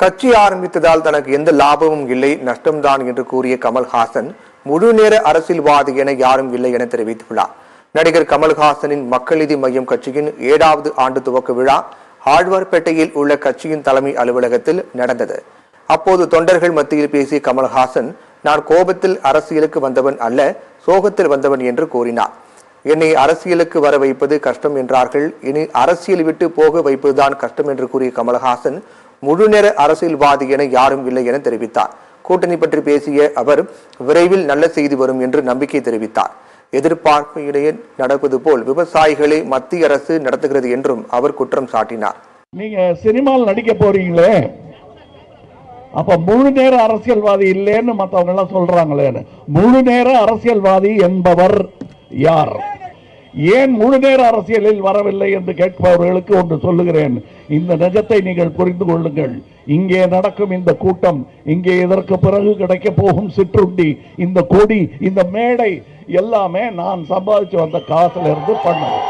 கட்சி ஆரம்பித்ததால் தனக்கு எந்த லாபமும் இல்லை, நஷ்டம்தான் என்று கூறிய கமல்ஹாசன் முழு நேர அரசியல்வாதி என யாரும் இல்லை என தெரிவித்துள்ளார். நடிகர் கமல்ஹாசனின் மக்கள் நீதி மய்யம் கட்சியின் 7வது ஆண்டு துவக்க விழா ஆழ்வார்பேட்டையில் உள்ள கட்சியின் தலைமை அலுவலகத்தில் நடந்தது. அப்போது தொண்டர்கள் மத்தியில் பேசிய கமல்ஹாசன், நான் கோபத்தில் அரசியலுக்கு வந்தவன் அல்ல, சோகத்தில் வந்தவன் என்று கூறினார். என்னை அரசியலுக்கு வர வைப்பது கஷ்டம் என்றார்கள், இனி அரசியல் விட்டு போக வைப்பதுதான் கஷ்டம் என்று கூறிய கமல்ஹாசன் முழு நேர அரசியல்வாதி என யாரும் இல்லை என தெரிவித்தார். கூட்டணி பற்றி பேசிய அவர் விரைவில் நல்ல செய்தி வரும் என்று நம்பிக்கை தெரிவித்தார். எதிர்பார்ப்பிடையே நடப்பது போல் விவசாயிகளை மத்திய அரசு நடத்துகிறது என்றும் அவர் குற்றம் சாட்டினார். நீங்க சினிமாவில் நடிக்க போறீங்களே, அப்ப முழு நேர அரசியல்வாதி இல்லைன்னு மற்றவங்க எல்லாம் சொல்றாங்களே, முழு நேர அரசியல்வாதி என்பவர் யார்? ஏன் முழு நேர அரசியலில் வரவில்லை என்று கேட்பவர்களுக்கு ஒன்று சொல்லுகிறேன். இந்த நிஜத்தை நீங்கள் புரிந்து கொள்ளுங்கள். இங்கே நடக்கும் இந்த கூட்டம், இங்கே இதற்கு பிறகு கிடைக்க போகும் சிற்றுண்டி, இந்த கொடி, இந்த மேடை எல்லாமே நான் சம்பாதிச்சு வந்த காசுல இருந்து பண்ணது.